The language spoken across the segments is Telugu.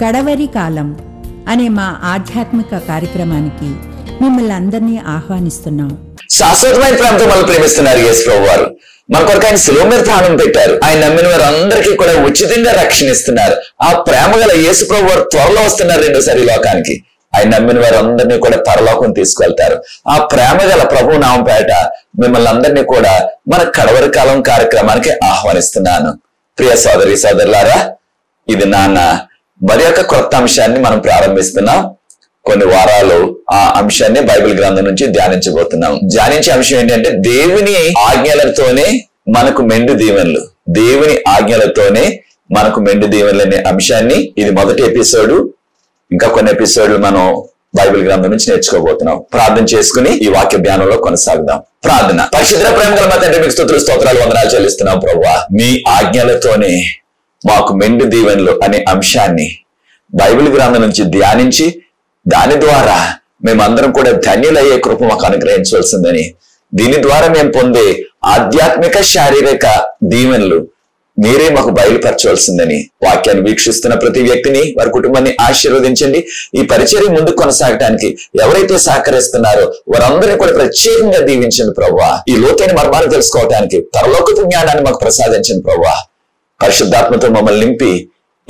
కడవరి కాలం అనే మా ఆధ్యాత్మిక కార్యక్రమానికి మిమ్మల్ని అందరినీ ఆహ్వానిస్తున్నాం. శాశ్వతమైన ప్రేమతో మనల్ని ప్రేమిస్తున్నారు యేసు ప్రభు వారు. మన కొరకు ఆయన శిలువ మీద ప్రాణం పెట్టారు. ఆయన నమ్మిన వారు అందరికీ కూడా ఉచితంగా రక్షణ ఇస్తున్నారు. ఆ ప్రేమ గల యేసు ప్రభు వారు త్వరలో వస్తున్నారు రెండోసారి లోకానికి. ఆయన నమ్మిన వారు అందరినీ కూడా పరలోకం తీసుకెళ్తారు. ఆ ప్రేమ గల ప్రభు నామపేట మిమ్మల్ని అందరినీ కూడా మన కడవరి కాలం కార్యక్రమానికి ఆహ్వానిస్తున్నాను. ప్రియ సోదరి సోదరులారా, ఇది నాన్న మరి యొక్క కొత్త అంశాన్ని మనం ప్రారంభిస్తున్నాం. కొన్ని వారాలు ఆ అంశాన్ని బైబిల్ గ్రంథం నుంచి ధ్యానించబోతున్నాం. ధ్యానించే అంశం ఏంటంటే దేవుని ఆజ్ఞలతోనే మనకు మెండు దీవెనలు. దేవుని ఆజ్ఞలతోనే మనకు మెండు దీవెనలు అనే అంశాన్ని, ఇది మొదటి ఎపిసోడ్. ఇంకా కొన్ని ఎపిసోడ్లు మనం బైబిల్ గ్రంథం నుంచి నేర్చుకోబోతున్నాం. ప్రార్థన చేసుకుని ఈ వాక్య ధ్యానంలో కొనసాగుదాం. ప్రార్థన. పరిశుద్ధ ప్రేమ గల మా తండ్రి, మీకు స్తుతులు స్తోత్రాలు వందనాలు చెల్లిస్తున్నాం ప్రభువా. మీ ఆజ్ఞలతోనే మాకు మెండు దీవెనలు అనే అంశాన్ని బైబిల్ గ్రంథం నుంచి ధ్యానించి దాని ద్వారా మేమందరం కూడా ధన్యులయ్యే కృప మాకు అనుగ్రహించవలసిందని, దీని ద్వారా మేము పొందే ఆధ్యాత్మిక శారీరక దీవెనలు మీరే మాకు బయలుపరచవలసిందని, వాక్యాన్ని వీక్షిస్తున్న ప్రతి వ్యక్తిని, వారి కుటుంబాన్ని ఆశీర్వదించండి. ఈ పరిచర్య ముందుకు కొనసాగటానికి ఎవరైతే సహకరిస్తున్నారో వారందరినీ కూడా ప్రత్యేకంగా దీవించండి ప్రభువా. ఈ లోతైన మర్మాన్ని తెలుసుకోవటానికి పరలోకపు జ్ఞానాన్ని మాకు ప్రసాదించండి ప్రభువా. పరిశుద్ధాత్మతో మమ్మల్ని నింపి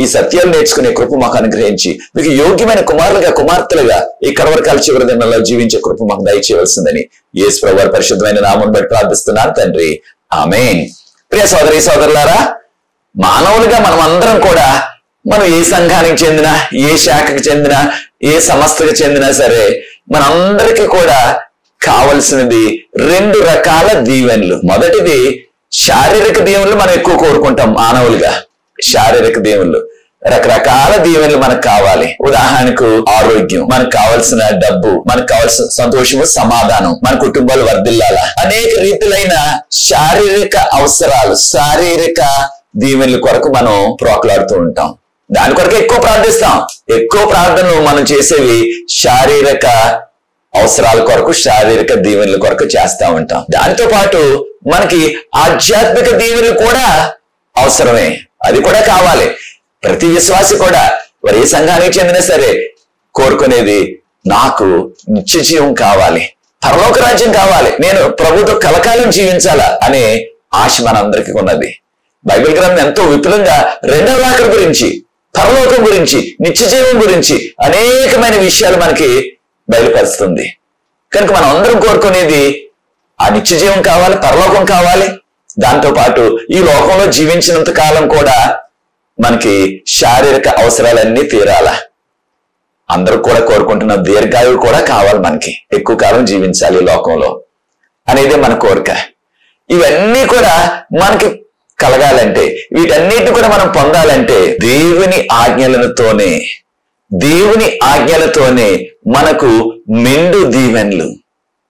ఈ సత్యాలు నేర్చుకునే కృప మాకు అనుగ్రహించి మీకు యోగ్యమైన కుమారులుగా కుమార్తెలుగా ఈ కడవరకాల చివరి దినాల్లో జీవించే కృప మాకు దయచేయవలసిందని యేసు ప్రభువు పరిశుద్ధమైన నామమును బట్టి ప్రార్థిస్తున్నాను తండ్రి, ఆమేన్. ప్రియ సోదరి సోదరులారా, మానవులుగా మనం అందరం కూడా మనం ఏ సంఘానికి చెందిన, ఏ శాఖకు చెందిన, ఏ సంస్థకు చెందినా సరే మనందరికీ కూడా కావలసినది రెండు రకాల దీవెనలు. మొదటిది శారీరక దీవెనలు మనం ఎక్కువ కోరుకుంటాం మానవులుగా. శారీరక దీవెనలు, రకరకాల దీవెనలు మనకు కావాలి. ఉదాహరణకు ఆరోగ్యం, మనకు కావాల్సిన డబ్బు, మనకు కావాల్సిన సంతోషము, సమాధానం, మన కుటుంబాలు వర్ధిల్లాల, అనేక రీతులైన శారీరక అవసరాలు, శారీరక దీవెనల కొరకు మనం ప్రోకలాడుతూ ఉంటాం. దాని కొరకు ఎక్కువ ప్రార్థిస్తాం. ఎక్కువ ప్రార్థనలు మనం చేసేవి శారీరక అవసరాల కొరకు, శారీరక దీవెనల కొరకు చేస్తా ఉంటాం. దాంతో పాటు మనకి ఆధ్యాత్మిక దీవెనలు కూడా అవసరమే, అది కూడా కావాలి. ప్రతి విశ్వాసి కూడా వారు ఏ సంఘానికి చెందినా సరే కోరుకునేది నాకు నిత్య జీవం కావాలి, పరలోక రాజ్యం కావాలి, నేను ప్రభుతో కలకాలం జీవించాలా అనే ఆశ మనందరికీ ఉన్నది. బైబిల్ గ్రంథం ఎంతో విపులంగా రెండవ రాకడ గురించి, పరలోకం గురించి, నిత్య జీవం గురించి అనేకమైన విషయాలు మనకి బయలుపరుస్తుంది. కనుక మనం అందరం కోరుకునేది ఆ నిత్య జీవం కావాలి, పరలోకం కావాలి. దాంతో పాటు ఈ లోకంలో జీవించినంత కాలం కూడా మనకి శారీరక అవసరాలన్నీ తీరాల. అందరూ కూడా కోరుకుంటున్న దీర్ఘాయువు కూడా కావాలి, మనకి ఎక్కువ కాలం జీవించాలి ఈ లోకంలో అనేది మన కోరిక. ఇవన్నీ కూడా మనకి కలగాలంటే, వీటన్నిటిని కూడా మనం పొందాలంటే దేవుని ఆజ్ఞలతోనే మనకు మెండు దీవెనలు.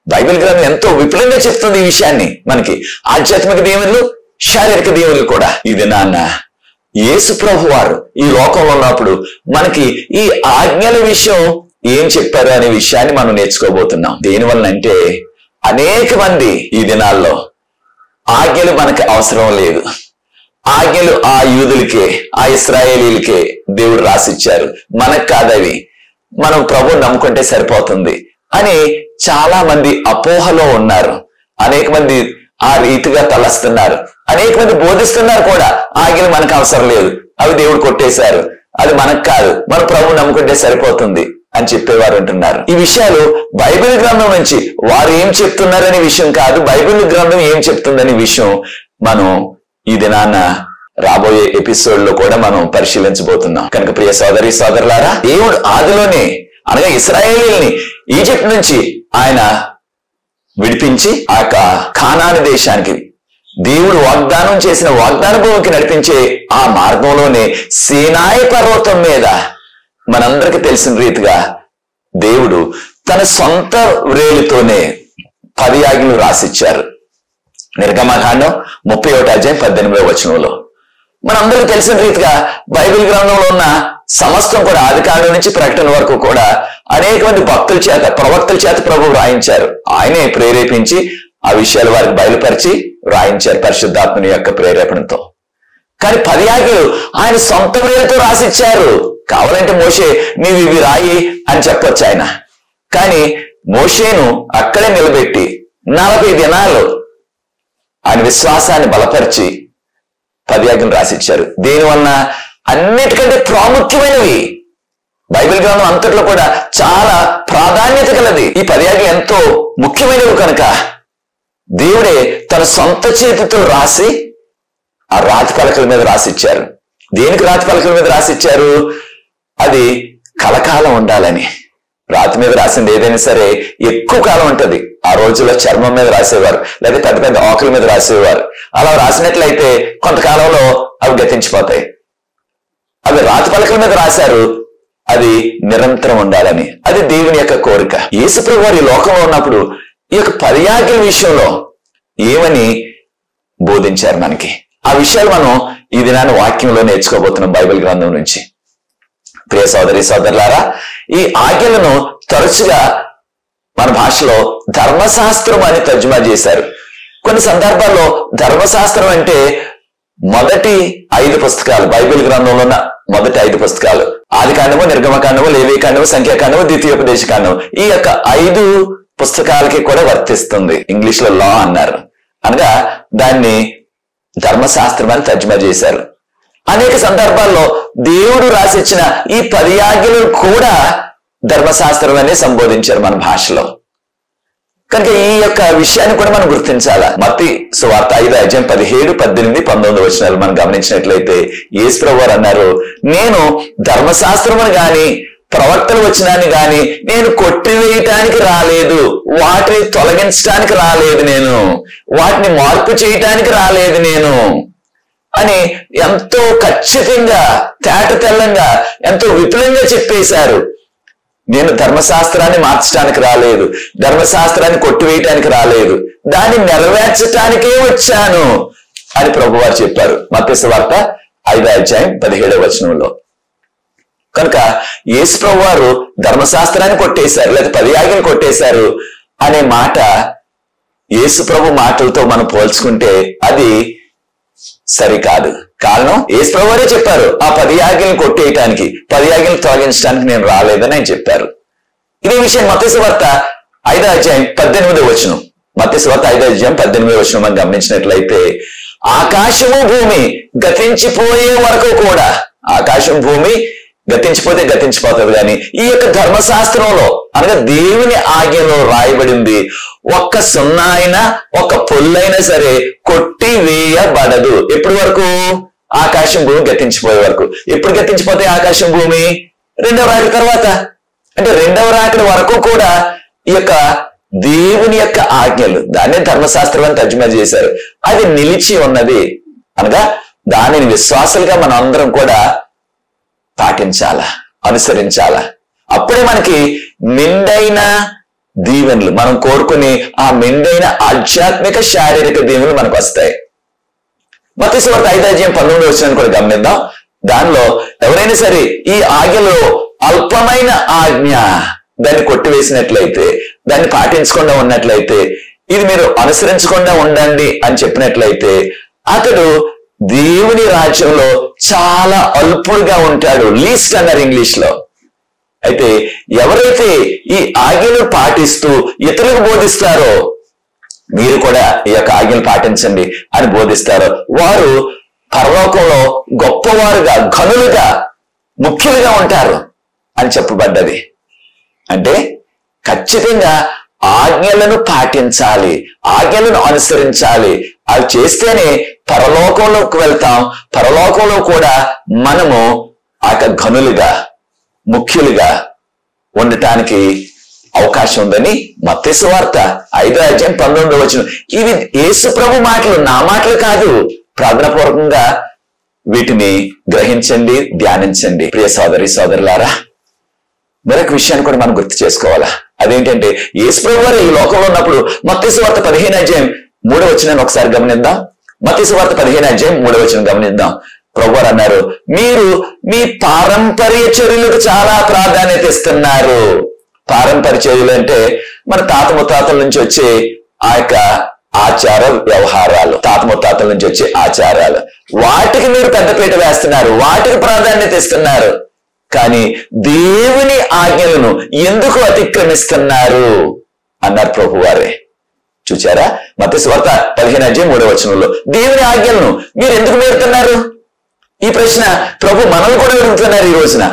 బైబిల్ గ్రంథం ఎంతో విపులంగా చెప్తుంది ఈ విషయాన్ని. మనకి ఆధ్యాత్మిక దీవెనలు, శారీరక దీవెనలు కూడా. ఇది నాన్న యేసు ప్రభు వారు ఈ లోకంలో ఉన్నప్పుడు మనకి ఈ ఆజ్ఞల విషయం ఏం చెప్పారు అనే విషయాన్ని మనం నేర్చుకోబోతున్నాం. దేనివల్ల అంటే అనేక మంది ఈ దినాల్లో ఆజ్ఞలు మనకి అవసరం లేదు, ఆజ్ఞలు ఆ యూదులకే, ఆ ఇశ్రాయేలీలకే దేవుడు రాసిచ్చారు, మనకు కాదవి, మనం ప్రభు నమ్ముకుంటే సరిపోతుంది అని చాలా మంది అపోహలో ఉన్నారు. అనేక మంది ఆ రీతిగా తలస్తున్నారు. అనేక మంది బోధిస్తున్నారు కూడా, ఆజ్ఞలు మనకు అవసరం లేదు, అవి దేవుడు కొట్టేశారు, అది మనకు కాదు, మన ప్రభు నమ్ముకుంటే సరిపోతుంది అని చెప్పేవారు ఉంటున్నారు. ఈ విషయాలు బైబిల్ గ్రంథం నుంచి వారు ఏం చెప్తున్నారనే విషయం కాదు, బైబిల్ గ్రంథం ఏం చెప్తుందనే విషయం మనం ఈ దినాన రాబోయే ఎపిసోడ్ లో కూడా మనం పరిశీలించబోతున్నాం. కనుక ప్రియ సోదరి సోదరులారా, దేవుడు ఆదిలోనే, అనగా ఇశ్రాయేలీల్ని ఈజిప్ట్ నుంచి ఆయన విడిపించి ఆ కానాను దేశానికి, దేవుడు వాగ్దానం చేసిన వాగ్దాన భూమికి నడిపించే ఆ మార్గంలోనే సీనాయి పర్వతం మీద మనందరికి తెలిసిన రీతిగా దేవుడు తన సొంత వ్రేలితోనే 10 ఆజ్ఞలు రాసిచ్చారు. నిర్గమకాండం 31:18 మనందరికీ తెలిసిన రీతిగా బైబిల్ గ్రంథంలో ఉన్న సమస్తం కూడా ఆదికాండం నుంచి ప్రకటన వరకు కూడా అనేక మంది భక్తుల చేత, ప్రవక్తల చేత ప్రభు రాయించారు. ఆయనే ప్రేరేపించి ఆ విషయాలు వారికి బయలుపరిచి రాయించారు పరిశుద్ధాత్మని యొక్క ప్రేరేపణతో. కానీ 10 ఆజ్ఞలు ఆయన సొంత వేలతో రాసిచ్చారు. కావాలంటే మోషే నీవు ఇవి రాయి అని చెప్పొచ్చు ఆయన. కానీ మోషేను అక్కడే నిలబెట్టి 40 దినాలు ఆయన విశ్వాసాన్ని బలపరిచి 10 ఆజ్ఞలు రాసిచ్చారు. దీనివల్ల అన్నిటికంటే ప్రాముఖ్యమైనవి, బైబిల్ గ్రంథం అంతట్లో కూడా చాలా ప్రాధాన్యత గలది. ఈ 10 ఆజ్ఞలు ఎంతో ముఖ్యమైనవి కనుక దేవుడే తన సొంత చేతితో రాసి ఆ రాతి పలకల మీద రాసిచ్చారు. దేనికి రాతి పలకల మీద రాసిచ్చారు? అది కలకాలం ఉండాలని. రాతి మీద రాసింది ఏదైనా సరే ఎక్కువ కాలం ఉంటది. ఆ రోజుల్లో చర్మం మీద రాసేవారు, లేదా పెద్ద పెద్ద ఆకుల మీద రాసేవారు. అలా రాసినట్లయితే కొంతకాలంలో అవి గతించిపోతాయి. అవి రాతి పలకల మీద రాశారు, అది నిరంతరం ఉండాలని. అది దేవుని యొక్క కోరిక. యేసుప్రభువు వారు ఈ లోకంలో ఉన్నప్పుడు ఈ యొక్క 10 ఆజ్ఞల విషయంలో ఏమని బోధించారు మనకి, ఆ విషయాలు మనం ఈ దినాన్ని వాక్యంలో నేర్చుకోబోతున్నాం బైబిల్ గ్రంథం నుంచి. ప్రియ సోదరి సోదరులారా, ఈ ఆజ్ఞలను తరచుగా మన భాషలో ధర్మశాస్త్రం అని తర్జుమా చేశారు. కొన్ని సందర్భాల్లో ధర్మశాస్త్రం అంటే మొదటి 5 పుస్తకాలు, బైబిల్ గ్రంథంలో ఉన్న మొదటి 5 పుస్తకాలు, ఆదికాండము, నిర్గమకాండము, లేవీకాండము, సంఖ్యాకాండము, ద్వితీయోపదేశకాండము, ఈ యొక్క 5 పుస్తకాలకి కూడా వర్తిస్తుంది. ఇంగ్లీష్ లో లా అన్నారు, అనగా దాన్ని ధర్మశాస్త్రం అని తర్జుమా చేశారు. అనేక సందర్భాల్లో దేవుడు రాసిచ్చిన ఈ 10 ఆజ్ఞలు కూడా ధర్మశాస్త్రం అనే సంబోధించారు మన భాషలో. కనుక ఈ యొక్క విషయాన్ని కూడా మనం గుర్తించాలా. మత్తయి సువార్త 5 అధ్యాయం 17, 18, 19 వచనాలు మనం గమనించినట్లయితే యేసుప్రభువు వారు అన్నారు, నేను ధర్మశాస్త్రమును గాని ప్రవక్తల వచనాన్ని గాని నేను కొట్టివేయటానికి రాలేదు, వాటిని తొలగించడానికి రాలేదు, నేను వాటిని మార్పు చేయటానికి రాలేదు నేను అని ఎంతో ఖచ్చితంగా తేట తెల్లంగా ఎంతో విపులంగా చెప్పేశారు. నేను ధర్మశాస్త్రాన్ని మార్చడానికి రాలేదు, ధర్మశాస్త్రాన్ని కొట్టివేయటానికి రాలేదు, దాన్ని నెరవేర్చటానికే వచ్చాను అని ప్రభువారు చెప్పారు మత్తయి సువార్త 5 అధ్యాయం 17వ వచనంలో. కనుక యేసు ప్రభువారు ధర్మశాస్త్రాన్ని కొట్టేశారు, లేదా 10 ఆజ్ఞలు కొట్టేశారు అనే మాట యేసు ప్రభు మాటలతో మనం పోల్చుకుంటే అది సరికాదు. కారణం యేసు ప్రభువారే చెప్పారు, ఆ 10 ఆజ్ఞలు కొట్టేయటానికి, 10 ఆజ్ఞలు తొలగించడానికి నేను రాలేదని ఆయన చెప్పారు. ఇదే విషయం మత్తయి సువార్త 5 అధ్యాయం 18వ వచనం, మత్తయి సువార్త 5 అధ్యాయం 18వ వచనం మనం గమనించినట్లయితే, ఆకాశము భూమి గతించిపోయే వరకు కూడా, ఆకాశం భూమి గతించిపోతే గతించిపోతుంది, కానీ ఈ యొక్క ధర్మశాస్త్రంలో అనగా దేవుని ఆజ్ఞలో రాయబడింది ఒక్క సున్నా అయినా ఒక్క పొల్లైనా సరే కొట్టి వేయబడదు. ఎప్పటి వరకు? ఆకాశం భూమి గతించిపోయే వరకు. ఎప్పుడు గతించిపోతే ఆకాశం భూమి? 2వ రాకడ తర్వాత. అంటే 2వ రాకడ వరకు కూడా ఈ యొక్క దేవుని యొక్క ఆజ్ఞలు, దాన్నే ధర్మశాస్త్రం అని తర్జుమా చేశారు, అది నిలిచి ఉన్నది. అనగా దానిని విశ్వాసులుగా మనం అందరం కూడా పాటించాలా, అనుసరించాలా. అప్పుడే మనకి మెండైన దీవెనలు, మనం కోరుకునే ఆ మెండైన ఆధ్యాత్మిక శారీరక దీవెనలు మనకు వస్తాయి. మత్తయి సువార్త 5 అధ్యాయం 19వ వచనాన్ని కూడా గమనిద్దాం. దానిలో ఎవరైనా సరే ఈ ఆజ్ఞలో అల్పమైన ఆజ్ఞ దాన్ని కొట్టివేసినట్లయితే, దాన్ని పాటించకుండా ఉన్నట్లయితే, ఇది మీరు అనుసరించకుండా ఉండండి అని చెప్పినట్లయితే అతడు దేవుని రాజ్యంలో చాలా అల్పుడుగా ఉంటాడు. లీస్ట్ అన్నారు ఇంగ్లీష్ లో. అయితే ఎవరైతే ఈ ఆజ్ఞలు పాటిస్తూ ఇతరులకు బోధిస్తారో, మీరు కూడా ఈ యొక్క ఆజ్ఞలు పాటించండి అని బోధిస్తారో, వారు పరలోకంలో గొప్పవారుగా, ఘనులుగా, ముఖ్యులుగా ఉంటారు అని చెప్పబడ్డది. అంటే ఖచ్చితంగా ఆజ్ఞలను పాటించాలి, ఆజ్ఞలను అనుసరించాలి. అవి చేస్తేనే పరలోకంలోకి వెళ్తాం. పరలోకంలో కూడా మనము ఆ ఘనులుగా, ముఖ్యులుగా ఉండటానికి అవకాశం ఉందని మత్తయి సువార్త 5 అధ్యాయం 19వ వచనం. ఇవి యేసు ప్రభు మాటలు, నా మాటలు కాదు. ప్రార్థనాపూర్వకంగా వీటిని గ్రహించండి, ధ్యానించండి. ప్రియ సోదరి సోదరులారా, మరొక విషయాన్ని కూడా మనం గుర్తు చేసుకోవాలా. అదేంటంటే యేసు ప్రభు వారు ఈ లోకంలో ఉన్నప్పుడు మత్తయి సువార్త 15 అధ్యాయం 3వ వచనాన్ని ఒకసారి గమనిద్దాం. మత్తయి సువార్త 15 అధ్యాయం 3వ వచనం గమనిద్దాం. ప్రభువారు అన్నారు, మీరు మీ పారంపర్య చర్యలకు చాలా ప్రాధాన్యత ఇస్తున్నారు. పారంపర్య చర్యలు అంటే మన తాత ముత్తాతల నుంచి వచ్చే ఆ యొక్క ఆచార వ్యవహారాలు, తాత ముత్తాతల నుంచి వచ్చే ఆచారాలు, వాటికి మీరు పెద్దపీట వేస్తున్నారు, వాటికి ప్రాధాన్యత ఇస్తున్నారు. కానీ దేవుని ఆజ్ఞలను ఎందుకు అతిక్రమిస్తున్నారు అన్నారు ప్రభువారే. చూచారా? మత్తయి సువార్త 15:3 దేవుని ఆజ్ఞలను మీరు ఎందుకు మీరుతున్నారు? ఈ ప్రశ్న ప్రభు మనల్ని కూడా అడుగుతున్నారు ఈ రోజున.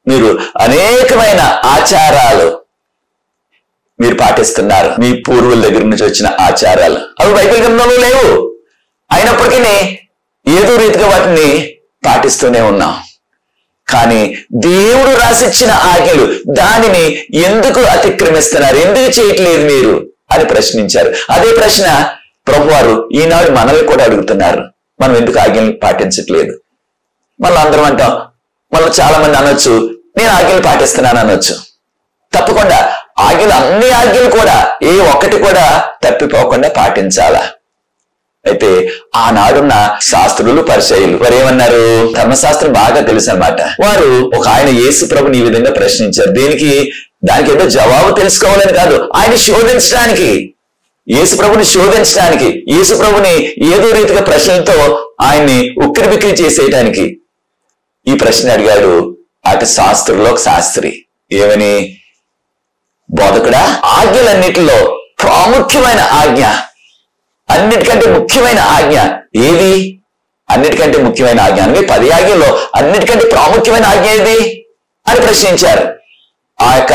మీరు అనేకమైన ఆచారాలు మీరు పాటిస్తున్నారు, మీ పూర్వుల దగ్గర నుంచి వచ్చిన ఆచారాలు. అవి బైబిల్ గ్రంథంలో లేవు, అయినప్పటికీ ఏదో రీతిగా వాటిని పాటిస్తూనే ఉన్నాం. కానీ దేవుడు రాసిచ్చిన ఆజ్ఞలు దానిని ఎందుకు అతిక్రమిస్తున్నారు, ఎందుకు చేయట్లేదు మీరు అని ప్రశ్నించారు. అదే ప్రశ్న ప్రభువారు ఈనాడు మనల్ని కూడా అడుగుతున్నారు. మనం ఎందుకు ఆజ్ఞలు పాటించట్లేదు? మళ్ళీ అందరం అంటాం, మళ్ళీ చాలా మంది అనొచ్చు నేను ఆజ్ఞలు పాటిస్తున్నాను అనొచ్చు. తప్పకుండా ఆజ్ఞలు, అన్ని ఆజ్ఞలు కూడా ఏ ఒక్కటి కూడా తప్పిపోకుండా పాటించాలా. అయితే ఆనాడున్న శాస్త్రులు పరిచయులు వారు ఏమన్నారు? ధర్మశాస్త్రం బాగా తెలుసు అన్నమాట. వారు ఒక ఆయన యేసు ప్రభుని ఈ విధంగా ప్రశ్నించారు. దానికి ఏదో జవాబు తెలుసుకోవాలని కాదు, ఆయన శోధించడానికి, యేసు ప్రభుని శోధించడానికి, యేసు ప్రభుని ఏదో రీతిగా ప్రశ్నలతో ఆయన్ని ఉక్కిరి బిక్కిరి చేసేయటానికి ఈ ప్రశ్న అడిగాడు. అటు శాస్త్రుల్లో ఒక శాస్త్రి ఏమని, బోధకుడా, ఆజ్ఞలన్నిటిలో ప్రాముఖ్యమైన ఆజ్ఞ, అన్నిటికంటే ముఖ్యమైన ఆజ్ఞ ఏది? అన్నిటికంటే ముఖ్యమైన ఆజ్ఞ అంటే 10 ఆజ్ఞల్లో అన్నిటికంటే ప్రాముఖ్యమైన ఆజ్ఞ ఏది అని ప్రశ్నించారు. ఆ యొక్క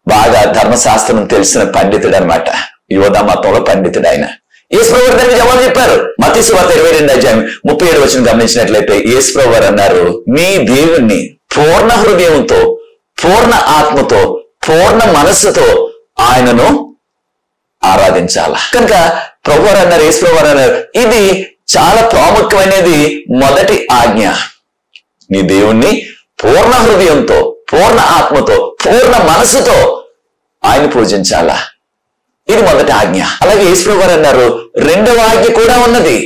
బాగా ధర్మశాస్త్రం తెలిసిన పండితుడు అనమాట, యోధా మతంలో పండితుడు ఆయన. యేసు ప్రభువు దానికి జవాబు చెప్పారు. మత్తయి సువార్త 22:37 గమనించినట్లయితే యేసు ప్రభువు వారు అన్నారు, నీ దేవుణ్ణి పూర్ణ హృదయంతో, పూర్ణ ఆత్మతో, పూర్ణ మనస్సుతో ఆయనను ఆరాధించాలా. కనుక ప్రభువారు అన్నారు, యేసు ప్రభువారు అన్నారు, ఇది చాలా ప్రాముఖ్యమైనది, మొదటి ఆజ్ఞ. నీ దేవుణ్ణి పూర్ణ హృదయంతో, పూర్ణ ఆత్మతో, పూర్ణ మనసుతో ఆయన పూజించాలా. ఇది మొదటి ఆజ్ఞ. అలాగే యేసు ప్రభువారు అన్నారు, రెండవ ఆజ్ఞ కూడా ఉన్నది.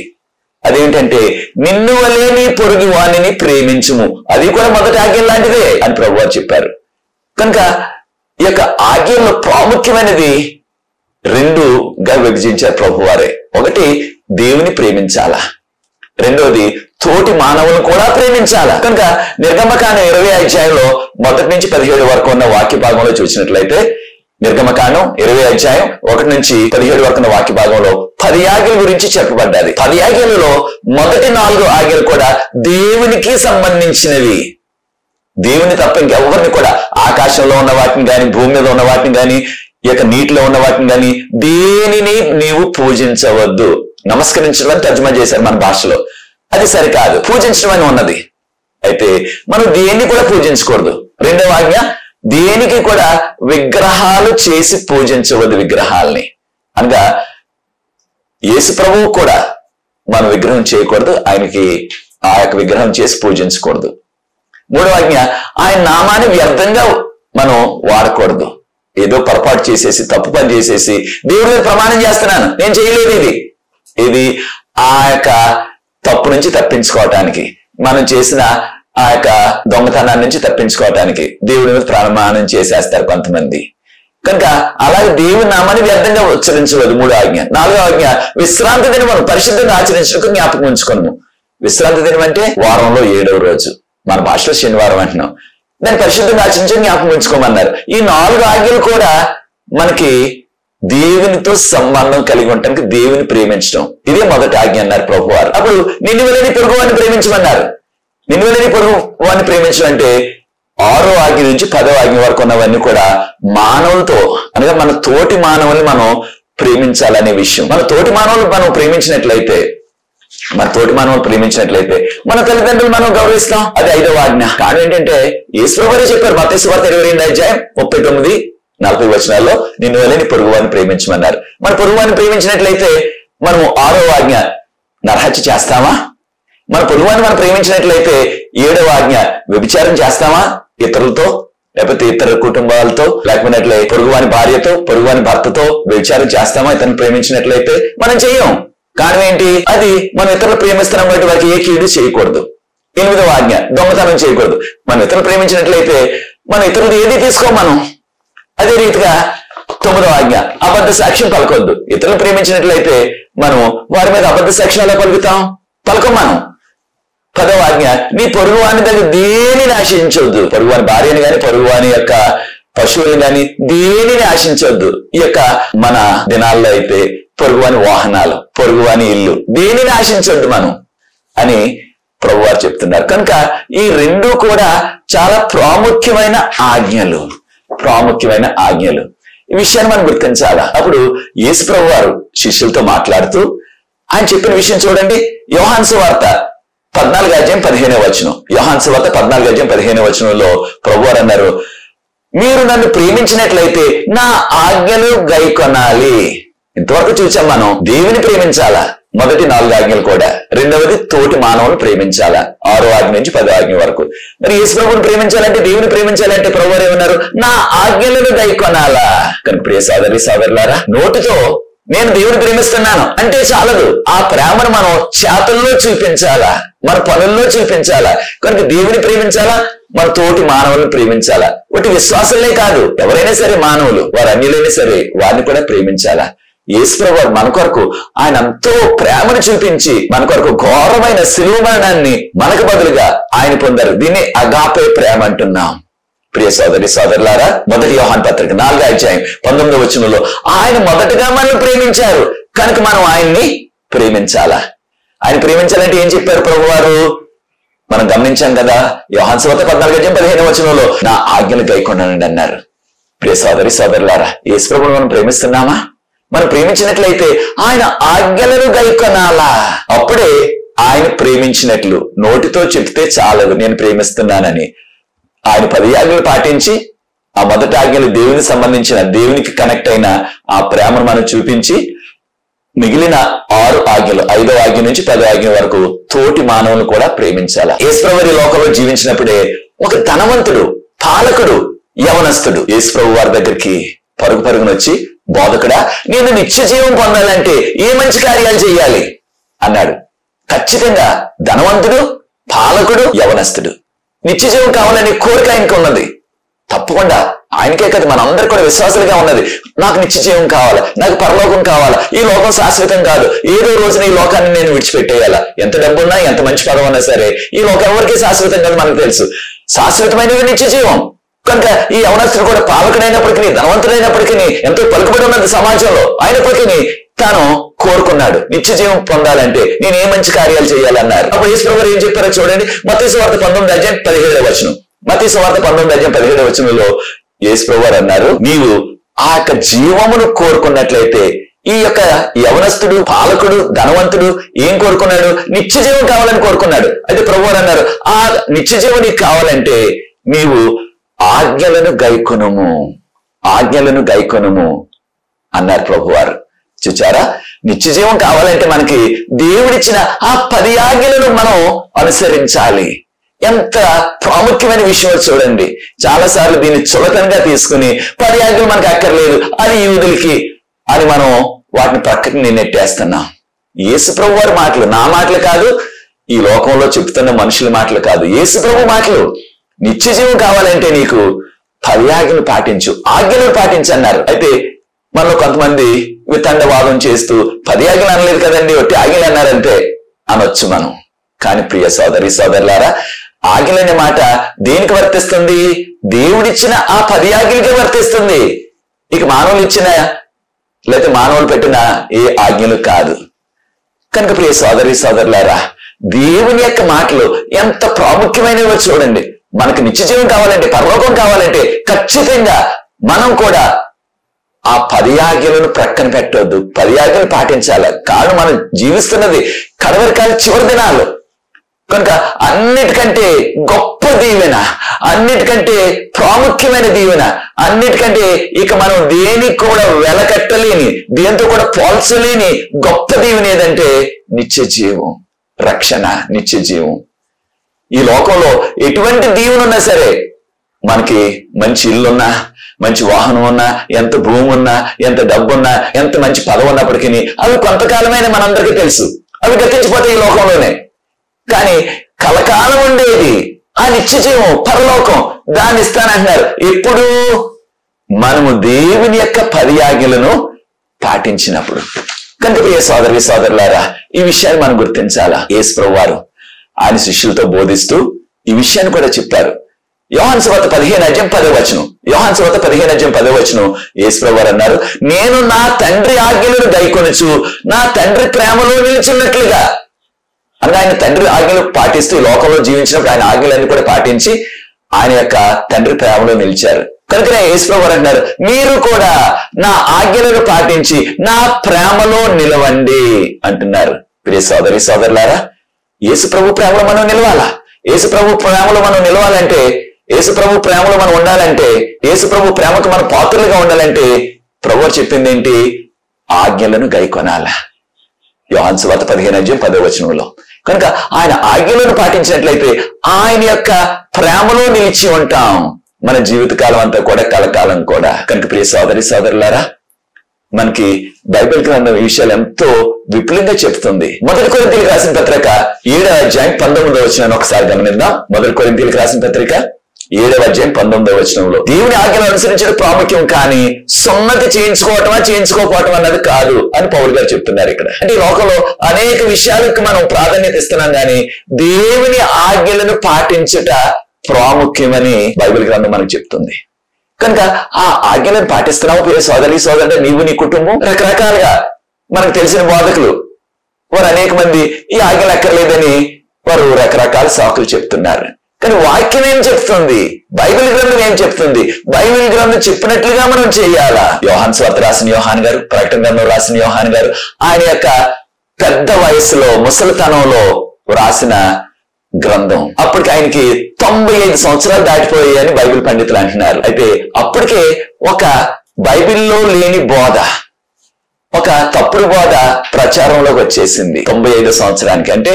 అదేంటంటే నిన్ను వలె నీ పొరుగు వాణిని ప్రేమించుము. అది కూడా మొదటి ఆజ్ఞ లాంటిదే అని ప్రభువారు చెప్పారు. కనుక ఈ యొక్క ఆజ్ఞలో ప్రాముఖ్యమైనది రెండుగా విభజించారు ప్రభువారే. ఒకటి దేవుని ప్రేమించాలా, రెండోది తోటి మానవులను కూడా ప్రేమించాలా. కనుక నిర్గమకాండం 20వ అధ్యాయంలో 1 నుంచి 17 వరకు ఉన్న వాక్య భాగంలో చూసినట్లయితే, నిర్గమకాండం 20వ అధ్యాయం 1 నుంచి 17 వరకు ఉన్న వాక్య భాగంలో 10 ఆజ్ఞల గురించి చెప్పబడ్డది. 10 ఆజ్ఞలలో మొదటి 4 ఆజ్ఞలు కూడా దేవునికి సంబంధించినవి. దేవుని తప్ప ఇంకెవరిని కూడా, ఆకాశంలో ఉన్న వాటిని కానీ, భూమి మీద ఉన్న వాటిని కానీ, ఈ యొక్క నీటిలో ఉన్న వాటిని కానీ దేనిని నీవు పూజించవద్దు. నమస్కరించడం అని తర్జుమా చేశారు మన భాషలో, అది సరికాదు, పూజించడం అని ఉన్నది. అయితే మనం దేన్ని కూడా పూజించకూడదు. రెండవ ఆజ్ఞ, దేనికి కూడా విగ్రహాలు చేసి పూజించవద్దు విగ్రహాలని. అనగా యేసు ప్రభువు కూడా మనం విగ్రహం చేయకూడదు, ఆయనకి ఆ యొక్క విగ్రహం చేసి పూజించకూడదు. మూడవ ఆజ్ఞ, ఆయన నామాన్ని వ్యర్థంగా మనం వాడకూడదు. ఏదో పొరపాటు చేసేసి, తప్పు పని చేసేసి దేవుడి మీద ప్రమాణం చేస్తున్నాను, నేను చేయలేదు, ఇది ఆ యొక్క తప్పు నుంచి తప్పించుకోవటానికి, మనం చేసిన ఆ యొక్క దొంగతనాన్ని నుంచి తప్పించుకోవటానికి దేవుడి మీద ప్రమాణం చేసేస్తారు కొంతమంది. కనుక అలాగే దేవుని నామాన్ని వ్యర్థంగా ఉచ్చరించలేదు. 3వ ఆజ్ఞ. 4వ ఆజ్ఞ, విశ్రాంతి దినం మనం పరిశుద్ధంగా ఆచరించడానికి జ్ఞాపకం ఉంచుకోను. విశ్రాంతి దినం అంటే వారంలో 7వ రోజు, మన భాషలో శనివారం అంటున్నాం. దాన్ని పరిశుద్ధంగా ఆచరించడం జ్ఞాపకం ఉంచుకోమన్నారు. ఈ 4 ఆజ్ఞలు కూడా మనకి దేవునితో సంబంధం కలిగి ఉండటానికి, దేవుని ప్రేమించడం, ఇదే మొదటి ఆజ్ఞ అన్నారు ప్రభువారు. అప్పుడు నిన్ను వలె నీ పొరుగు వాడిని ప్రేమించమన్నారు. నిన్ను వలె నీ పొరుగు వాడిని ప్రేమించడం అంటే 6వ ఆజ్ఞ నుంచి 10వ ఆజ్ఞ వరకు ఉన్నవన్నీ కూడా మానవులతో, అనగా మన తోటి మానవుల్ని మనం ప్రేమించాలనే విషయం. మన తోటి మానవులు మనం ప్రేమించినట్లయితే, మన తల్లిదండ్రులు మనం గౌరవిస్తాం, అది 5వ ఆజ్ఞ. కానీ ఏంటంటే యేసు ప్రభువే చెప్పారు, మత్తయి సువార్త 22వ అధ్యాయం 39-40 వచనాల్లో నిన్ను వలె నీ పొరుగువాన్ని ప్రేమించమన్నారు. మన పొరుగువాన్ని ప్రేమించినట్లయితే మనము 6వ ఆజ్ఞ నరహత్య చేస్తామా? మన పొరుగువాన్ని మనం ప్రేమించినట్లయితే 7వ ఆజ్ఞ వ్యభిచారం చేస్తామా? ఇతరులతో, లేకపోతే ఇతర కుటుంబాలతో, లేకపోతే పొరుగువాని భార్యతో, పొరుగువాని భర్తతో వ్యభిచారం చేస్తామా? ఇతరులను ప్రేమించినట్లయితే మనం చెయ్యం. కారణం ఏంటి? అది మనం ఇతరులు ప్రేమిస్తున్నాం కాబట్టి వారికి ఏ కీడు చేయకూడదు. 8వ ఆజ్ఞ, దొంగతనం చేయకూడదు. మనం ఇతరులు ప్రేమించినట్లయితే మనం ఇతరులు ఏది తీసుకోం మనం. అదే రీతిగా 9వ ఆజ్ఞ, అబద్ధ సాక్ష్యం పలకొద్దు. ఇతరులు ప్రేమించినట్లయితే మనం వారి మీద అబద్ధ సాక్ష్యం ఎలా పలుకుతాం? పలకం మనం. 10వ ఆజ్ఞ, నీ పొరుగువాని దగ్గర దేనిని ఆశించవద్దు. పొరుగువాని భార్యని గాని, పొరుగువాని యొక్క పశువుని గాని దేనిని ఆశించవద్దు. ఈ యొక్క మన దినాల్లో అయితే పొరుగువాని వాహనాలు, పొరుగువాని ఇల్లు, దేనిని ఆశించవద్దు మనం అని ప్రభువారు చెప్తున్నారు. కనుక ఈ రెండు కూడా చాలా ప్రాముఖ్యమైన ఆజ్ఞలు. ఈ విషయాన్ని మనం గుర్తించాలా. అప్పుడు యేసు ప్రభువారు శిష్యులతో మాట్లాడుతూ ఆయన చెప్పిన విషయం చూడండి. యోహాను సువార్త 14:15. యోహాను సువార్త 14:15 ప్రభువారు అన్నారు, మీరు నన్ను ప్రేమించినట్లయితే నా ఆజ్ఞలు గైకొనాలి. ఇంతవరకు చూసాం మనం దేవుని ప్రేమించాలా, మొదటి 4 ఆజ్ఞలు కూడా. రెండవది తోటి మానవులను ప్రేమించాలా, 6వ ఆజ్ఞ నుంచి 10వ ఆజ్ఞ వరకు. మరి యేసు ప్రభువుని ప్రేమించాలంటే, దేవుని ప్రేమించాలంటే ప్రభువారు ఏమన్నారు, నా ఆజ్ఞలను గైకొనాలా. కనుక ప్రియ సోదరి సోదరులారా, నోటితో నేను దేవుని ప్రేమిస్తున్నాను అంటే చాలదు. ఆ ప్రేమను మనం చేతల్లో చూపించాలా, మన పనుల్లో చూపించాలా. కనుక దేవుని ప్రేమించాలా, మన తోటి మానవులను ప్రేమించాలా. ఒకటి విశ్వాసంలే కాదు, ఎవరైనా సరే మానవులు, వారు అన్యులైనా సరే వారిని కూడా ప్రేమించాలా. యేసు ప్రభువు మన కొరకు ఆయన ఎంతో ప్రేమను చూపించి మన కొరకు ఘోరమైన శిలువ మరణాన్ని మనకు బదులుగా ఆయన పొందారు. దీన్ని అగాపే ప్రేమ అంటున్నాం. ప్రియ సోదరి సోదరులారా, మొదటి యోహాను పత్రిక 4:19 ఆయన మొదటగా మనల్ని ప్రేమించారు. కనుక మనం ఆయన్ని ప్రేమించాలా. ఆయన ప్రేమించాలంటే ఏం చెప్పారు ప్రభువారు, మనం గమనించాం కదా. యోహాను సువార్త 14:15 నా ఆజ్ఞలు గైకొనండి అన్నారు. ప్రియ సోదరి సోదరులారా, యేసు ప్రభువును మనం ప్రేమిస్తున్నామా? మనం ప్రేమించినట్లయితే ఆయన ఆజ్ఞలను గైకొనాలా. అప్పుడే ఆయన ప్రేమించినట్లు. నోటితో చెప్తే చాలదు నేను ప్రేమిస్తున్నానని. ఆయన 10 ఆజ్ఞలు పాటించి, ఆ మొదటి ఆజ్ఞలు దేవునికి సంబంధించిన, దేవునికి కనెక్ట్ అయిన ఆ ప్రేమను మనం చూపించి, మిగిలిన 6 ఆజ్ఞలు, 5వ ఆజ్ఞ నుంచి 10వ ఆజ్ఞ వరకు తోటి మానవులను కూడా ప్రేమించాలా. యేసు ప్రభువు ఈ లోకంలో జీవించినప్పుడే ఒక ధనవంతుడు, పాలకుడు, యవనస్తుడు యేసు ప్రభువు వారి దగ్గరికి పరుగునొచ్చి, బోధకుడా, నేను నిత్య జీవం పొందాలంటే ఏ మంచి కార్యాలు చేయాలి అన్నాడు. ఖచ్చితంగా ధనవంతుడు, పాలకుడు, యవనస్తుడు నిత్య జీవం కావాలనే కోరిక ఆయనకు ఉన్నది. తప్పకుండా ఆయనకే కదా, మనందరూ కూడా విశ్వాసులుగా ఉన్నది. నాకు నిత్య జీవం కావాలా, నాకు పరలోకం కావాలా, ఈ లోకం శాశ్వతం కాదు, ఏదో రోజున ఈ లోకాన్ని నేను విడిచిపెట్టేయాలా. ఎంత డబ్బున్నా, ఎంత మంచి పదం ఉన్నా సరే ఈ లోకం ఎవరికీ శాశ్వతం కాదు, మనకు తెలుసు. శాశ్వతమైనది నిత్య జీవం. కనుక ఈ యవనస్తుడు కూడా పాలకుడైనప్పటికీ, ధనవంతుడైనప్పటికీ, ఎంతో పలుకుబడి ఉన్నది సమాజంలో అయినప్పటికీ తాను కోరుకున్నాడు నిత్య జీవం పొందాలంటే నేను ఏ మంచి కార్యాలు చేయాలన్నారు. అప్పుడు యేసు ప్రభువు ఏం చెప్పారో చూడండి. మత్తయి సువార్త 19:17. మత్తయి సువార్త 19:17 యేసు ప్రభువు అన్నారు, నీవు ఆ యొక్క జీవమును కోరుకున్నట్లయితే. ఈ యొక్క యవనస్తుడు, పాలకుడు, ధనవంతుడు ఏం కోరుకున్నాడు? నిత్య జీవం కావాలని కోరుకున్నాడు. అయితే ప్రభువు అన్నారు, ఆ నిత్య జీవం నీకు కావాలంటే నీవు ఆజ్ఞలను గైకొనుము అన్నారు ప్రభువారు. చూచారా, నిత్య జీవం కావాలంటే మనకి దేవుడిచ్చిన ఆ 10 ఆజ్ఞలను మనం అనుసరించాలి. ఎంత ప్రాముఖ్యమైన విషయం చూడండి. చాలా సార్లు దీన్ని చులకనగా తీసుకుని 10 ఆజ్ఞలు మనకు అక్కర్లేదు, అది యూదులకి అని మనం వాటిని ప్రక్కకి నెట్టేస్తున్నాం. యేసు ప్రభు వారి మాటలు, నా మాటలు కాదు, ఈ లోకంలో చెప్తున్న మనుషుల మాటలు కాదు, యేసు ప్రభు మాటలు. నిత్య జీవం కావాలంటే నీకు 10 ఆజ్ఞలు పాటించు, ఆజ్ఞలు పాటించన్నారు. అయితే మనలో కొంతమంది వితండవాదం చేస్తూ 10 ఆజ్ఞలు అనలేదు కదండి, ఒట్టి ఆజ్ఞలు అన్నారంటే అనొచ్చు మనం. కానీ ప్రియ సోదరి సోదరులారా, ఆజ్ఞలనే మాట దేనికి వర్తిస్తుంది? దేవుడిచ్చిన ఆ 10 ఆజ్ఞలకే వర్తిస్తుంది. ఇక మానవులు ఇచ్చిన లేకపోతే మానవులు పెట్టిన ఏ ఆజ్ఞలు కాదు. కనుక ప్రియ సోదరి సోదరులారా, దేవుని యొక్క మాటలు ఎంత ప్రాముఖ్యమైనవో చూడండి. మనకు నిత్య జీవం కావాలంటే, పరలోకం కావాలంటే ఖచ్చితంగా మనం కూడా ఆ 10 ఆజ్ఞలను ప్రక్కన పెట్టవద్దు, 10 ఆజ్ఞలు పాటించాలి. కారణం మనం జీవిస్తున్నది కడవరి కాలం, చివరి దినాలు. కనుక అన్నిటికంటే గొప్ప దీవెన, అన్నిటికంటే ప్రాముఖ్యమైన దీవెన, అన్నిటికంటే ఇక మనం దేనికి కూడా వెలకట్టలేని, దేంతో కూడా పోల్చలేని గొప్ప దీవెన ఏదంటే నిత్య జీవం, రక్షణ, నిత్య జీవం. ఈ లోకంలో ఎటువంటి దీవెన ఉన్నా సరే, మనకి మంచి ఇల్లున్నా, మంచి వాహనం ఉన్నా, ఎంత భూమి ఉన్నా, ఎంత డబ్బున్నా, ఎంత మంచి పదవి ఉన్నప్పటికీ అవి కొంతకాలమైన మనందరికీ తెలుసు, అవి గతించిపోతాయి ఈ లోకంలోనే. కానీ కలకాలం ఉండేది ఆ నిత్య జీవం, పరలోకం, దాన్ని ఇస్తానంటున్నారు. ఎప్పుడు మనము దేవుని యొక్క 10 ఆజ్ఞలను పాటించినప్పుడు. కనుక ప్రియ సోదరి సోదరులారా, ఈ విషయాన్ని మనం గుర్తించాలా. యేసు ప్రభువారు ఆయన శిష్యులతో బోధిస్తూ ఈ విషయాన్ని కూడా చెప్పారు. యోహాను సువార్త 15:10 యోహాను సువార్త 15:10 యేసుప్రభువు వారు అన్నారు, నేను నా తండ్రి ఆజ్ఞలను గైకొనుచు నా తండ్రి ప్రేమలో నిలిచినట్లుగా. అనగా ఆయన తండ్రి ఆజ్ఞలు పాటిస్తూ ఈ లోకంలో జీవించినప్పుడు ఆయన ఆజ్ఞలన్నీ కూడా పాటించి ఆయన యొక్క తండ్రి ప్రేమలో నిలిచారు. కనుకనే యేసుప్రభువు వారు అంటున్నారు, మీరు కూడా నా ఆజ్ఞలను పాటించి నా ప్రేమలో నిలవండి అంటున్నారు. ప్రియ సోదరి సోదరులారా, యేసుప్రభు ప్రేమలో మనం నిలవాలా? యేసుప్రభు ప్రేమలో మనం నిలవాలంటే, యేసుప్రభు ప్రేమలో మనం ఉండాలంటే, యేసుప్రభు ప్రేమకు మనం పాత్రలుగా ఉండాలంటే ప్రభువు చెప్పింది ఏంటి? ఆజ్ఞలను గైకొనాల. యోహాను సువార్త 15:10 కనుక ఆయన ఆజ్ఞలను పాటించినట్లయితే ఆయన యొక్క ప్రేమలో నిలిచి ఉంటాం మన జీవితకాలం అంతా కూడా, కలకాలం కూడా. కనుక ప్రియ సోదరి సోదరులారా, మనకి బైబిల్ గ్రంథం ఈ విషయాలు ఎంతో విపులంగా చెప్తుంది. 1 కొరింథీయులకు రాసిన పత్రిక 7:19 ఒకసారి గమనిద్దాం. 1 కొరింథీయులకు రాసిన పత్రిక 7:19 దేవుని ఆజ్ఞను అనుసరించడం ప్రాముఖ్యం, కానీ సున్నతి చేయించుకోవటం అన్నది కాదు అని పౌలు గారు చెప్తున్నారు ఇక్కడ. అంటే ఈ లోకంలో అనేక విషయాలకు మనం ప్రాధాన్యత ఇస్తున్నాం, కానీ దేవుని ఆజ్ఞలను పాటించుట ప్రాముఖ్యమని బైబిల్ గ్రంథం మనకు చెప్తుంది. కనుక ఆ ఆజ్ఞలను పాటిస్తున్నావు ప్రియ సోదరి సోదరుడు, నీవు నీ కుటుంబం. రకరకాలుగా మనకు తెలిసిన బోధకులు వారు అనేక మంది ఈ ఆజ్ఞలు అక్కర్లేదని వారు రకరకాల సాకులు చెప్తున్నారు. కానీ వాక్యం ఏం చెప్తుంది? బైబిల్ గ్రంథం ఏం చెప్తుంది? బైబిల్ గ్రంథం చెప్పినట్లుగా మనం చేయాలా? యోహాను సువార్త రాసిన యోహాను గారు, ప్రకటన గ్రంథం రాసిన యోహాను గారు ఆయన యొక్క పెద్ద వయసులో ముసలితనంలో రాసిన గ్రంథం. అప్పటికి ఆయనకి 95 సంవత్సరాలు దాటిపోయాయి అని బైబిల్ పండితులు అంటున్నారు. అయితే అప్పటికే ఒక బైబిల్లో లేని బోధ, ఒక తప్పుడు బోధ ప్రచారంలోకి వచ్చేసింది 95 సంవత్సరానికి. అంటే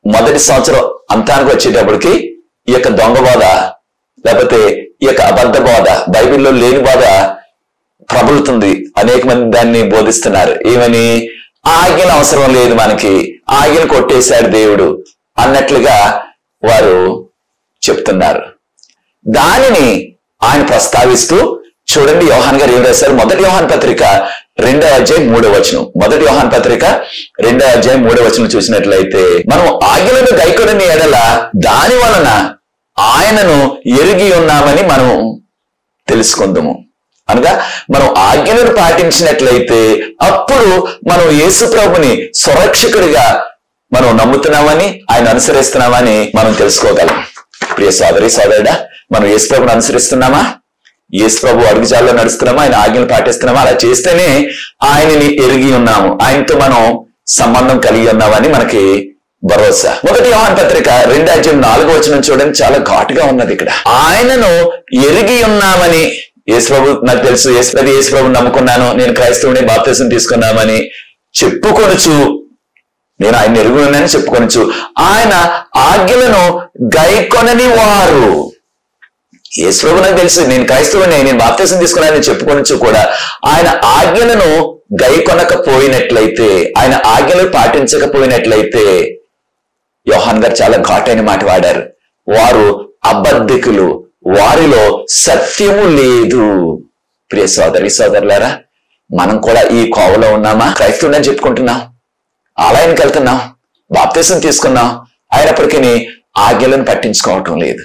మొదటి సంవత్సరం అంతానికి వచ్చేటప్పటికి ఈ యొక్క దొంగ బోధ, లేకపోతే ఈ యొక్క అబద్ధ బోధ, బైబిల్లో లేని బోధ ప్రబలుతుంది. అనేక మంది దాన్ని బోధిస్తున్నారు. ఏమని? ఆజ్ఞలు అవసరం లేదు, మనకి ఆజ్ఞలు కొట్టేశాడు దేవుడు అన్నట్లుగా వారు చెప్తున్నారు. దానిని ఆయన ప్రస్తావిస్తూ చూడండి యోహాన్ గారు ఏం రాశారు? 1 యోహాను పత్రిక 2:3 1 యోహాను పత్రిక 2:3 చూసినట్లయితే, మనం ఆజ్ఞలను గైకొనని ఎడల దాని వలన ఆయనను ఎరిగి ఉన్నామని మనం తెలుసుకుందాము. అనగా మనం ఆజ్ఞలను పాటించినట్లయితే అప్పుడు మనం యేసు ప్రభుని సురక్షకుడిగా మనం నమ్ముతున్నామని, ఆయన అనుసరిస్తున్నామని మనం తెలుసుకోగలం. ప్రియ సోదరి సోదరుడా, మనం యేసు ప్రభుని అనుసరిస్తున్నామా? యేసు ప్రభు అడుగుజాల్లో నడుస్తున్నామా? ఆయన ఆజ్ఞలు పాటిస్తున్నామా? అలా చేస్తేనే ఆయనని ఎరిగి ఉన్నాము, ఆయనతో మనం సంబంధం కలిగి ఉన్నామని మనకి భరోసా. 1 యోహాను పత్రిక 2:4 చూడండి, చాలా ఘాటుగా ఉన్నది ఇక్కడ. ఆయనను ఎరిగి ఉన్నామని, యేసు ప్రభు నాకు తెలుసు, యేసు ప్రభుని నమ్ముకున్నాను, నేను క్రైస్తవుని, బాప్తిసం తీసుకున్నామని చెప్పుకొనుచు, నేను ఆయన ఎరుగు ఉన్నానని చెప్పుకొనొచ్చు, ఆయన ఆజ్ఞలను గైకొనని వారు. యేసు ప్రభు నాకు తెలుసు, నేను క్రైస్తవుని, నేను బాప్తిసం తీసుకున్నానని చెప్పుకొనొచ్చు కూడా ఆయన ఆజ్ఞలను గైకొనకపోయినట్లయితే, ఆయన ఆజ్ఞలు పాటించకపోయినట్లయితే, యోహాన్ గారు చాలా ఘాటైన మాట వాడారు, వారు అబద్ధికులు, వారిలో సత్యము లేదు. ప్రియ సోదరి సోదరులారా, మనం కూడా ఈ కోవలో ఉన్నామా? క్రైస్తవుడని చెప్పుకుంటున్నాం, ఆలయానికి వెళ్తున్నాం, బాప్తిసం తీసుకున్నాం, అయినప్పటికీ ఆజ్ఞలను పట్టించుకోవటం లేదు,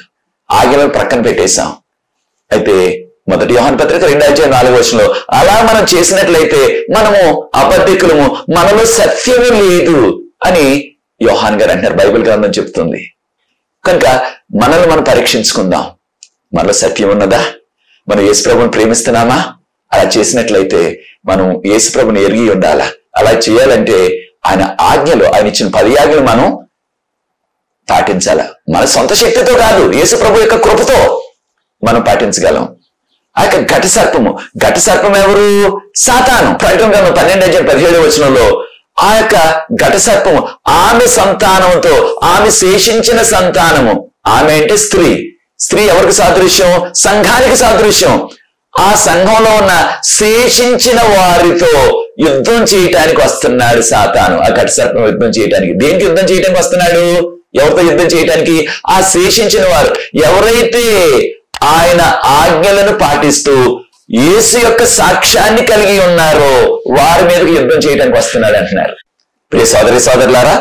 ఆజ్ఞలను ప్రక్కన పెట్టేశాం. అయితే 1 యోహాను పత్రిక 2:4 అలా మనం చేసినట్లయితే మనము అబద్ధికులము, మనలో సత్యము లేదు అని యోహాన్ గారు అంటారు, బైబిల్ గ్రంథం చెప్తుంది. కనుక మనల్ని మనం పరీక్షించుకుందాం, మనలో సత్యం ఉన్నదా? మనం యేసు ప్రభుని ప్రేమిస్తున్నామా? అలా చేసినట్లయితే మనం యేసు ప్రభుని ఎరిగి ఉండాలా. అలా చేయాలంటే ఆయన ఆజ్ఞలు, ఆయన ఇచ్చిన 10 ఆజ్ఞలు మనం పాటించాల. మన సొంత శక్తితో కాదు, యేసు ప్రభు యొక్క కృపతో మనం పాటించగలం. ఆ యొక్క ఘట సర్పం ఎవరు? సాతాను. ప్రకటన గ్రంథం 12:17 ఆ యొక్క ఘట సర్పము ఆమె సంతానంతో, ఆమె శేషించిన సంతానము, ఆమె అంటే స్త్రీ ఎవరికి సాదృశ్యం? సంఘానికి సాదృశ్యం. ఆ సంఘంలో ఉన్న శేషించిన వారితో యుద్ధం చేయటానికి వస్తున్నాడు సాతాను. ఆ ఘట సర్పం యుద్ధం చేయటానికి. దేనికి యుద్ధం చేయడానికి వస్తున్నాడు? ఎవరితో యుద్ధం చేయటానికి? ఆ శేషించిన వారు ఎవరైతే ఆయన ఆజ్ఞలను పాటిస్తూ యేసు యొక్క సాక్ష్యాన్ని కలిగి ఉన్నారో వారి మీదకి యుద్ధం చేయడానికి వస్తున్నాడు అంటున్నారు. ప్రియ సోదరి సోదరులారా,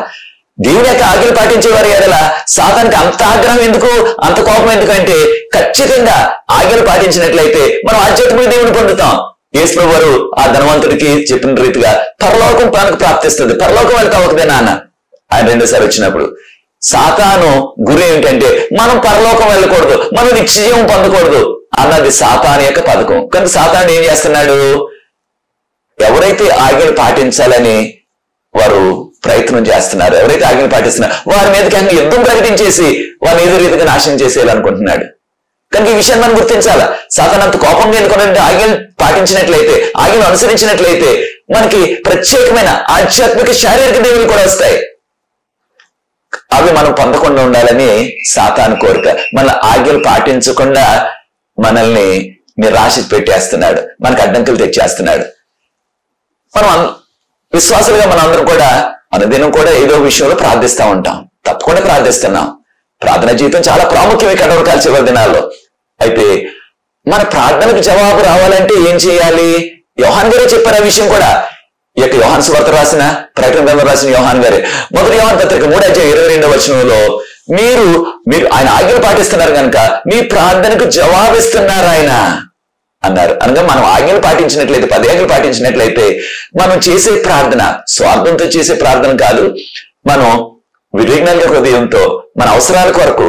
దేవుని యొక్క ఆజ్ఞలు పాటించేవారు ఎడలా సాతానికి అంత ఆగ్రహం ఎందుకు, అంత కోపం ఎందుకు అంటే ఖచ్చితంగా ఆజ్ఞలు పాటించినట్లయితే మనం ఆధ్యాత్మిక దేవుని పొందుతాం. యేసు ప్రభువు వారు ఆ ధనవంతుడికి చెప్పిన రీతిగా పరలోకం మనకు ప్రాప్తిస్తుంది. పరలోకం వెళ్తాం ఒకదే నాన్న ఆయన రెండోసారి వచ్చినప్పుడు. సాతాను గురి ఏమిటంటే మనం పరలోకం వెళ్ళకూడదు, మనం నిత్యజీవం పొందకూడదు అన్నది సాతాను యొక్క పథకం. కనుక సాతాను ఏం చేస్తున్నాడు, ఎవరైతే ఆజ్ఞలు పాటించాలని వారు ప్రయత్నం చేస్తున్నారు, ఎవరైతే ఆజ్ఞలు పాటిస్తున్నారు వారి మీదకి యుద్ధం ప్రకటించేసి వారిని ఏదో రీతిగా నాశనం చేసేయాలనుకుంటున్నాడు. కనుక ఈ విషయాన్ని మనం గుర్తించాలా. సాతాను అంత కోపంగా ఎందుకున్నాడంటే ఆజ్ఞలు పాటించినట్లయితే, ఆజ్ఞలు అనుసరించినట్లయితే మనకి ప్రత్యేకమైన ఆధ్యాత్మిక శారీరక దేవులు కూడా వస్తాయి. అవి మనం పొందకుండా ఉండాలని సాతాను కోరిక. మన ఆజ్ఞలు పాటించకుండా మనల్ని నిరాశ పెట్టేస్తున్నాడు, మనకు అడ్డంకులు తెచ్చేస్తున్నాడు. మనం విశ్వాసులుగా మనం అందరం కూడా అనుదినం కూడా ఏదో విషయంలో ప్రార్థిస్తూ ఉంటాం, తప్పకుండా ప్రార్థిస్తున్నాం. ప్రార్థన జీవితం చాలా ప్రాముఖ్యమే కడవరకాల చివరి దినాల్లో. అయితే మన ప్రార్థనకు జవాబు రావాలంటే ఏం చేయాలి? యోహాన్ గారే చెప్పారు ఆ విషయం కూడా. ఈ యొక్క యోహాను సువార్త రాసిన, ప్రకటన గ్రంథం రాసిన యోహాన్ గారే 1 యోహాను పత్రిక 3:22 మీరు ఆయన ఆజ్ఞలు పాటిస్తున్నారు కనుక మీ ప్రార్థనకు జవాబిస్తున్నారు ఆయన అన్నారు. అనగా మనం ఆజ్ఞలు పాటించినట్లయితే, 10 ఆజ్ఞలు పాటించినట్లయితే మనం చేసే ప్రార్థన స్వార్థంతో చేసే ప్రార్థన కాదు. మనం వివేజ్ఞానిక హృదయంతో మన అవసరాల కొరకు,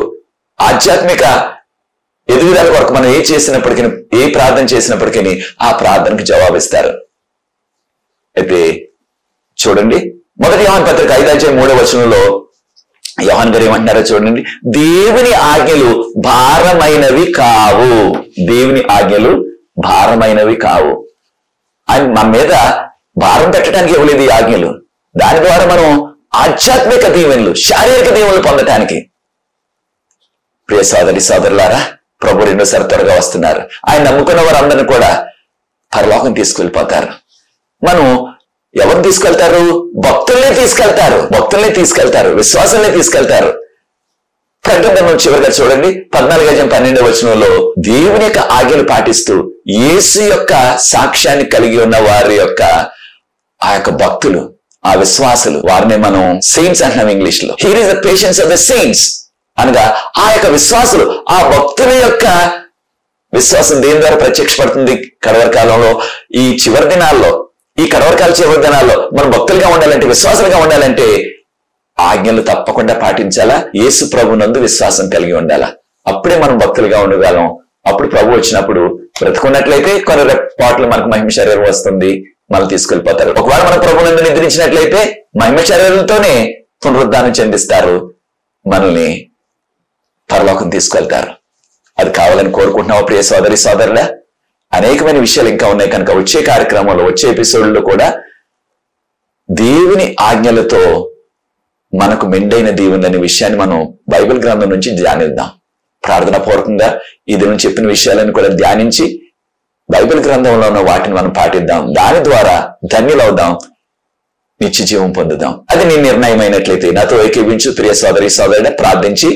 ఆధ్యాత్మిక ఎదుగుదల కొరకు మనం ఏ ప్రార్థన చేసినప్పటికీ ఆ ప్రార్థనకు జవాబిస్తారు. అయితే చూడండి 1 యోహాను పత్రిక 5:3 యోహాన్ గారు ఏమంటున్నారో చూడండి. దేవుని ఆజ్ఞలు భారమైనవి కావు, దేవుని ఆజ్ఞలు భారమైనవి కావు. ఆయన మన మీద భారం పెట్టడానికి ఇవ్వలేదు ఈ ఆజ్ఞలు. దాని ద్వారా మనం ఆధ్యాత్మిక దీవెనలు, శారీరక దీవెనలు పొందటానికి. ప్రియ సోదరి సోదరులారా, ప్రభు రెండోసారి త్వరగా వస్తున్నారు. ఆయన నమ్ముకున్న వారందరినీ కూడా పరలోకం తీసుకెళ్ళిపోతారు. మనం ఎవరు తీసుకెళ్తారు? భక్తుల్నే తీసుకెళ్తారు, విశ్వాసాలనే తీసుకెళ్తారు. ప్రకటన చివరిగా చూడండి 14:12 దేవుని యొక్క ఆజ్ఞలు పాటిస్తూ యేసు యొక్క సాక్ష్యాన్ని కలిగి ఉన్న వారి యొక్క ఆ యొక్క భక్తులు, ఆ విశ్వాసులు, వారిని మనం సెయింట్స్ అంటున్నాం ఇంగ్లీష్ లో. Here is the patience of the saints అనగా ఆ యొక్క విశ్వాసులు, ఆ భక్తుల యొక్క విశ్వాసం దేని ద్వారా ప్రత్యక్షపడుతుంది? కడవరి కాలంలో, ఈ చివరి దినాల్లో, ఈ కడవరకాల చివరి దినాల్లో మనం భక్తులుగా ఉండాలంటే, విశ్వాసులుగా ఉండాలంటే ఆజ్ఞలు తప్పకుండా పాటించాలా, యేసు ప్రభునందు విశ్వాసం కలిగి ఉండాలా. అప్పుడే మనం భక్తులుగా ఉండగలం. అప్పుడు ప్రభు వచ్చినప్పుడు బ్రతుకున్నట్లయితే కొన్ని రెప్పాట్లు మనకు మహిమ శరీరం వస్తుంది, మనం తీసుకెళ్ళిపోతారు. ఒకవేళ మన ప్రభునందు నిద్రించినట్లయితే మహిమ శరీరంతోనే పునరుద్ధానం చెందిస్తారు, మనల్ని పరలోకం తీసుకెళ్తారు. అది కావాలని కోరుకుంటున్నావు ప్రియ సోదరి సోదరులా? అనేకమైన విషయాలు ఇంకా ఉన్నాయి కనుక వచ్చే కార్యక్రమంలో, వచ్చే ఎపిసోడ్లో కూడా దేవుని ఆజ్ఞలతో మనకు మెండైన దీవెనలనే విషయాన్ని మనం బైబిల్ గ్రంథం నుంచి ధ్యానిద్దాం. ప్రార్థన పూర్వకంగా ఈ దేవుని చెప్పిన విషయాలను కూడా ధ్యానించి బైబిల్ గ్రంథంలో ఉన్న వాటిని మనం పాటిద్దాం. దాని ద్వారా ధన్యులవుదాం, నిత్య జీవం పొందుదాం. అది నీ నిర్ణయమైనట్లయితే నాతో ఏకీవించు ప్రియ సోదరి సోదరుడా. ప్రార్థించి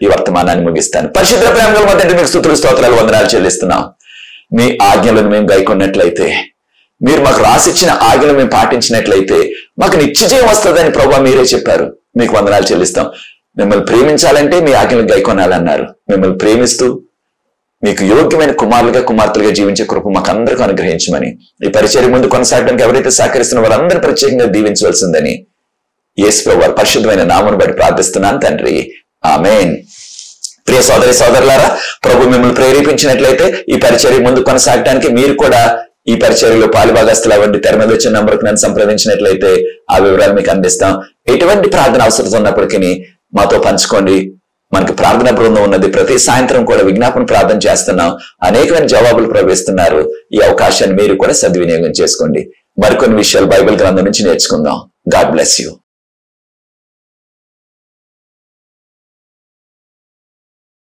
ఈ వర్తమానాన్ని ముగిస్తాను. పరిశుద్ధ ప్రేమల మధ్య మీకు స్తుతులు స్తోత్రాలు వందనాలు చెల్లిస్తున్నాం. మీ ఆజ్ఞలను మేము గైకొన్నట్లయితే, మీరు మాకు రాసిచ్చిన ఆజ్ఞలు మేము పాటించినట్లయితే మాకు నిత్యజీవం వస్తుందని ప్రభువా మీరే చెప్పారు. మీకు వందనాలు చెల్లిస్తాం. మిమ్మల్ని ప్రేమించాలంటే మీ ఆజ్ఞలు గైకొనాలన్నారు. మిమ్మల్ని ప్రేమిస్తూ మీకు యోగ్యమైన కుమారులుగా కుమార్తెలుగా జీవించే కృప మాకు అందరికీ అనుగ్రహించమని, ఈ పరిచర్య ముందు కొనసాగడానికి ఎవరైతే సహకరిస్తున్న వారందరూ ప్రత్యేకంగా దీవించవలసిందని యేసు ప్రభువు పరిశుద్ధమైన నామమును బట్టి ప్రార్థిస్తున్నాను తండ్రి, ఆమేన్. ప్రియ సోదరి సోదరులారా, ప్రభు మిమ్మల్ని ప్రేరేపించినట్లయితే ఈ పరిచర్య ముందు కొనసాగడానికి మీరు కూడా ఈ పరిచర్యలో పాలుభాగస్తులు అవ్వండి. తెర మీద వచ్చిన నంబర్కి నన్ను సంప్రదించినట్లయితే ఆ వివరాలు మీకు అందిస్తాం. ఎటువంటి ప్రార్థన అవసరం ఉన్నప్పటికీ మాతో పంచుకోండి. మనకి ప్రార్థన బృందం ఉన్నది. ప్రతి సాయంత్రం కూడా విజ్ఞాపన ప్రార్థన చేస్తున్నాం. అనేకమైన జవాబులు ప్రవేశిస్తున్నారు. ఈ అవకాశాన్ని మీరు కూడా సద్వినియోగం చేసుకోండి. మరికొన్ని విషయాలు బైబిల్ గ్రంథం నుంచి నేర్చుకుందాం. God bless you.